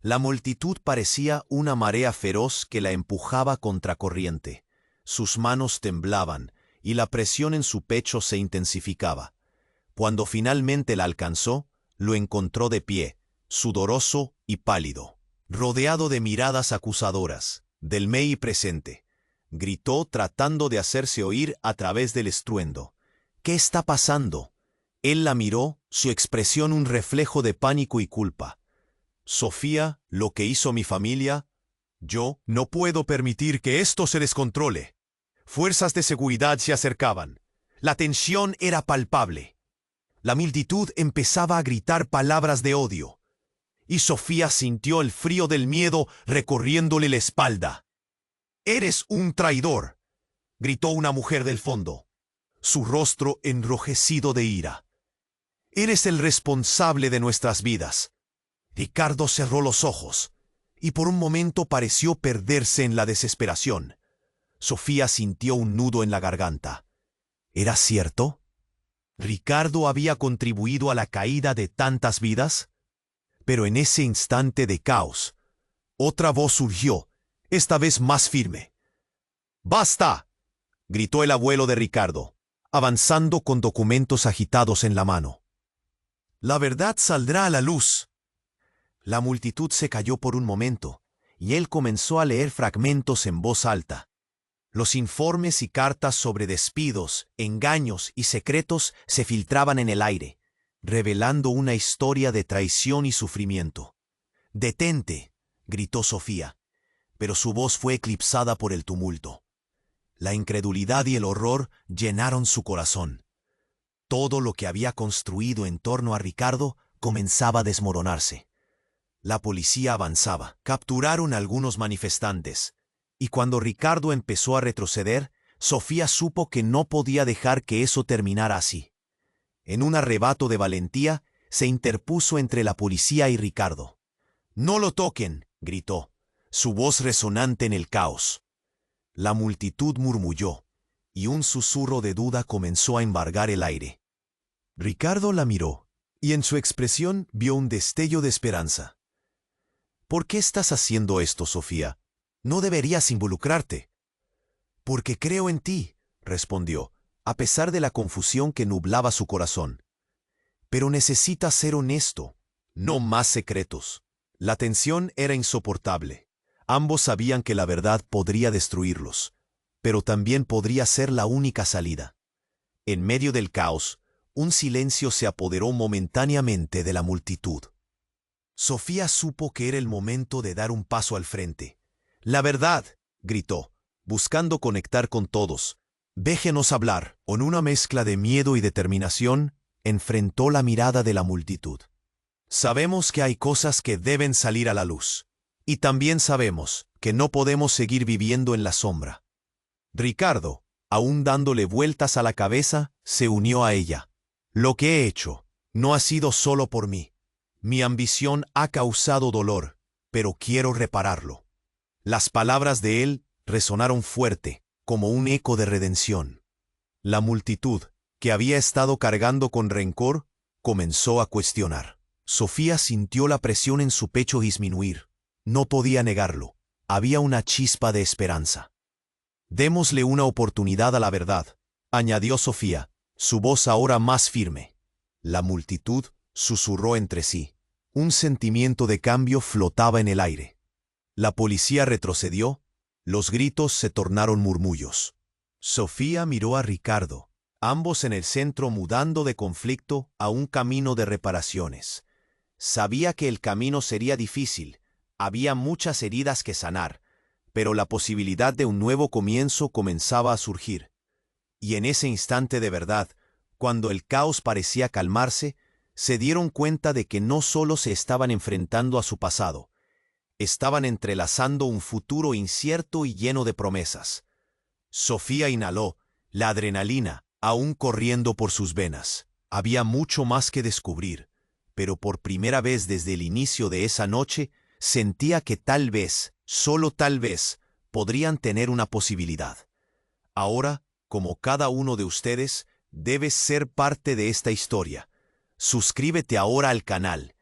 La multitud parecía una marea feroz que la empujaba contracorriente. Sus manos temblaban, y la presión en su pecho se intensificaba. Cuando finalmente la alcanzó, lo encontró de pie, sudoroso y pálido, rodeado de miradas acusadoras, del MEI presente. Gritó tratando de hacerse oír a través del estruendo. «¿Qué está pasando?». Él la miró, su expresión un reflejo de pánico y culpa. «Sofía, lo que hizo mi familia, yo no puedo permitir que esto se descontrole». Fuerzas de seguridad se acercaban. La tensión era palpable. La multitud empezaba a gritar palabras de odio, y Sofía sintió el frío del miedo recorriéndole la espalda. «¡Eres un traidor!», gritó una mujer del fondo, su rostro enrojecido de ira. «Eres el responsable de nuestras vidas». Ricardo cerró los ojos, y por un momento pareció perderse en la desesperación. Sofía sintió un nudo en la garganta. ¿Era cierto? ¿Ricardo había contribuido a la caída de tantas vidas? Pero en ese instante de caos, otra voz surgió, esta vez más firme. «¡Basta!», gritó el abuelo de Ricardo, avanzando con documentos agitados en la mano. «La verdad saldrá a la luz». La multitud se calló por un momento, y él comenzó a leer fragmentos en voz alta. Los informes y cartas sobre despidos, engaños y secretos se filtraban en el aire, revelando una historia de traición y sufrimiento. «¡Detente!», gritó Sofía, pero su voz fue eclipsada por el tumulto. La incredulidad y el horror llenaron su corazón. Todo lo que había construido en torno a Ricardo comenzaba a desmoronarse. La policía avanzaba, capturaron a algunos manifestantes, y cuando Ricardo empezó a retroceder, Sofía supo que no podía dejar que eso terminara así. En un arrebato de valentía, se interpuso entre la policía y Ricardo. «¡No lo toquen!», gritó, su voz resonante en el caos. La multitud murmulló, y un susurro de duda comenzó a embargar el aire. Ricardo la miró, y en su expresión vio un destello de esperanza. «¿Por qué estás haciendo esto, Sofía? No deberías involucrarte». «Porque creo en ti», respondió, a pesar de la confusión que nublaba su corazón. «Pero necesitas ser honesto, no más secretos». La tensión era insoportable. Ambos sabían que la verdad podría destruirlos, pero también podría ser la única salida. En medio del caos, un silencio se apoderó momentáneamente de la multitud. Sofía supo que era el momento de dar un paso al frente. «La verdad», gritó, buscando conectar con todos. «Déjenos hablar». Con una mezcla de miedo y determinación, enfrentó la mirada de la multitud. Sabemos que hay cosas que deben salir a la luz. Y también sabemos que no podemos seguir viviendo en la sombra. Ricardo, aún dándole vueltas a la cabeza, se unió a ella. Lo que he hecho no ha sido solo por mí. Mi ambición ha causado dolor, pero quiero repararlo. Las palabras de él resonaron fuerte, como un eco de redención. La multitud, que había estado cargando con rencor, comenzó a cuestionar. Sofía sintió la presión en su pecho disminuir. No podía negarlo. Había una chispa de esperanza. Démosle una oportunidad a la verdad, añadió Sofía, su voz ahora más firme. La multitud susurró entre sí. Un sentimiento de cambio flotaba en el aire. La policía retrocedió, los gritos se tornaron murmullos. Sofía miró a Ricardo, ambos en el centro mudando de conflicto a un camino de reparaciones. Sabía que el camino sería difícil, había muchas heridas que sanar, pero la posibilidad de un nuevo comienzo comenzaba a surgir. Y en ese instante de verdad, cuando el caos parecía calmarse, se dieron cuenta de que no solo se estaban enfrentando a su pasado, estaban entrelazando un futuro incierto y lleno de promesas. Sofía inhaló, la adrenalina aún corriendo por sus venas. Había mucho más que descubrir, pero por primera vez desde el inicio de esa noche, sentía que tal vez, solo tal vez, podrían tener una posibilidad. Ahora, como cada uno de ustedes, debes ser parte de esta historia. Suscríbete ahora al canal.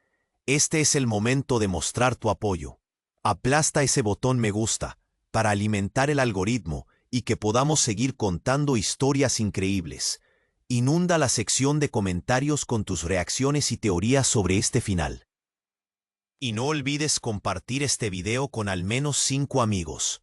Este es el momento de mostrar tu apoyo. Aplasta ese botón me gusta para alimentar el algoritmo y que podamos seguir contando historias increíbles. Inunda la sección de comentarios con tus reacciones y teorías sobre este final. Y no olvides compartir este video con al menos 5 amigos.